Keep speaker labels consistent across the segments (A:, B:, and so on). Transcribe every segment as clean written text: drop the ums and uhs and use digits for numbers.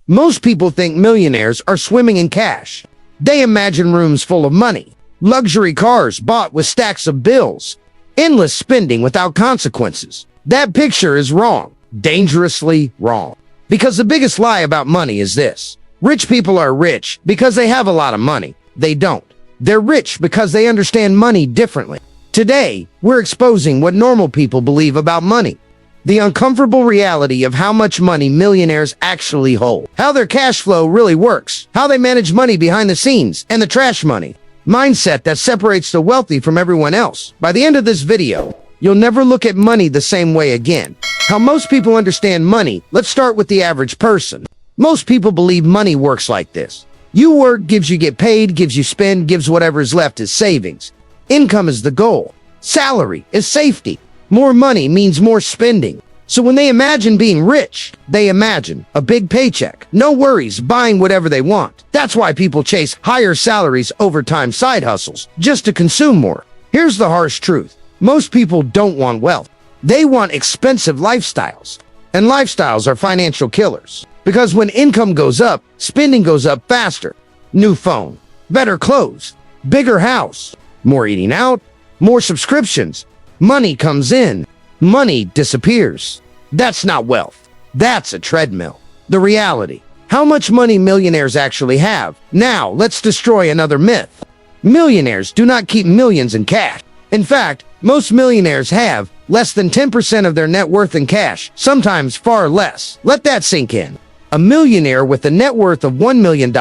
A: Most people think millionaires are swimming in cash. They imagine rooms full of money, luxury cars bought with stacks of bills, endless spending without consequences. That picture is wrong, dangerously wrong. Because the biggest lie about money is this: rich people are rich because they have a lot of money. They don't. They're rich because they understand money differently. Today, we're exposing what normal people believe about money. The uncomfortable reality of how much money millionaires actually hold. How their cash flow really works. How they manage money behind the scenes and the trash money. Mindset that separates the wealthy from everyone else. By the end of this video, you'll never look at money the same way again. How most people understand money. Let's start with the average person. Most people believe money works like this. You work, gives you get paid, gives you spend, gives whatever is left as savings. Income is the goal. Salary is safety. More money means more spending. So when they imagine being rich, they imagine a big paycheck, no worries, buying whatever they want. That's why people chase higher salaries, overtime side hustles, just to consume more. Here's the harsh truth. Most people don't want wealth. They want expensive lifestyles. And lifestyles are financial killers. Because when income goes up, spending goes up faster. New phone, better clothes, bigger house, more eating out, more subscriptions. Money comes in, money disappears. That's not wealth. That's a treadmill. The reality. How much money millionaires actually have. Now, let's destroy another myth. Millionaires do not keep millions in cash. In fact, most millionaires have less than 10% of their net worth in cash, sometimes far less. Let that sink in. A millionaire with a net worth of $1 million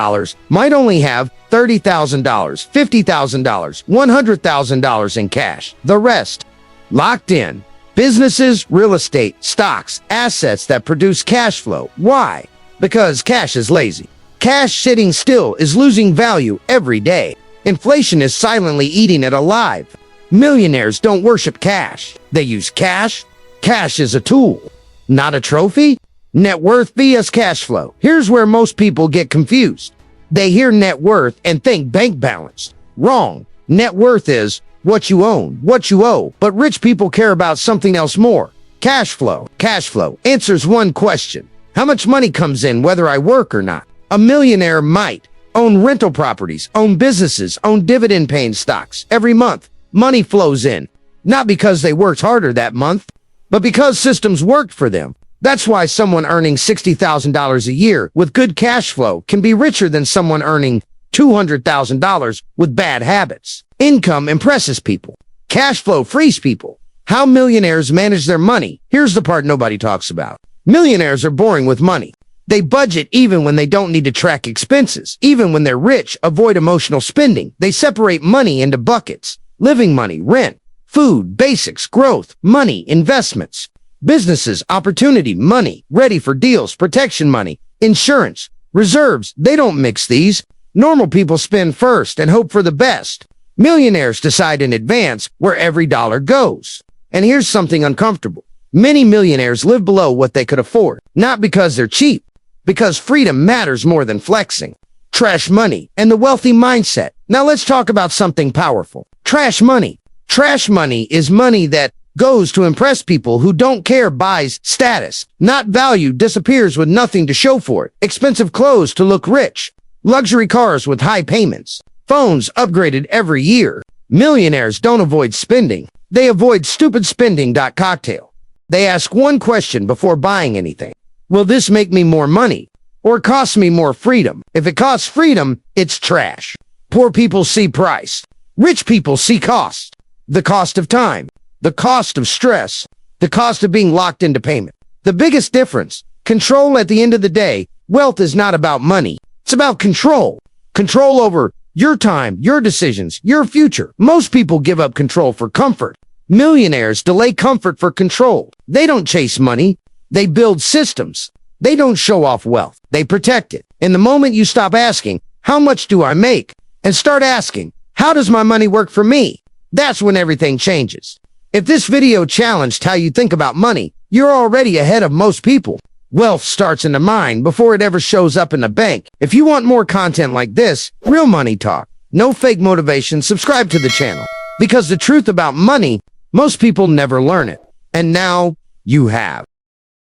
A: might only have $30,000, $50,000, $100,000 in cash. The rest, locked in. Businesses, real estate, stocks, assets that produce cash flow. Why? Because cash is lazy. Cash sitting still is losing value every day. Inflation is silently eating it alive. Millionaires don't worship cash. They use cash. Cash is a tool, not a trophy. Net worth vs cash flow. Here's where most people get confused. They hear net worth and think bank balance. Wrong. Net worth is what you own, what you owe. But rich people care about something else more. Cash flow. Cash flow answers one question. How much money comes in whether I work or not? A millionaire might own rental properties, own businesses, own dividend-paying stocks. Every month, money flows in. Not because they worked harder that month, but because systems worked for them. That's why someone earning $60,000 a year with good cash flow can be richer than someone earning $200,000 with bad habits. Income impresses people. Cash flow frees people. How millionaires manage their money. Here's the part nobody talks about. Millionaires are boring with money. They budget even when they don't need to track expenses. Even when they're rich, avoid emotional spending. They separate money into buckets. Living money, rent, food, basics, growth, money, investments. Businesses, opportunity, money, ready for deals, protection money, insurance, reserves. They don't mix these. Normal people spend first and hope for the best. Millionaires decide in advance where every dollar goes. And here's something uncomfortable. Many millionaires live below what they could afford. Not because they're cheap, because freedom matters more than flexing. Trash money and the wealthy mindset. Now let's talk about something powerful. Trash money. Trash money is money that goes to impress people who don't care, buys status, not value, disappears with nothing to show for it. Expensive clothes to look rich, luxury cars with high payments, phones upgraded every year. Millionaires don't avoid spending. They avoid stupid spending. Cocktail. They ask one question before buying anything. Will this make me more money or cost me more freedom? If it costs freedom, it's trash. Poor people see price. Rich people see cost. The cost of time. The cost of stress, the cost of being locked into payment. The biggest difference, control. At the end of the day, wealth is not about money. It's about control. Control over your time, your decisions, your future. Most people give up control for comfort. Millionaires delay comfort for control. They don't chase money. They build systems. They don't show off wealth. They protect it. And the moment you stop asking, how much do I make? And start asking, how does my money work for me? That's when everything changes. If this video challenged how you think about money, you're already ahead of most people. Wealth starts in the mind before it ever shows up in the bank. If you want more content like this, real money talk, no fake motivation, subscribe to the channel. Because the truth about money, most people never learn it. And now you have.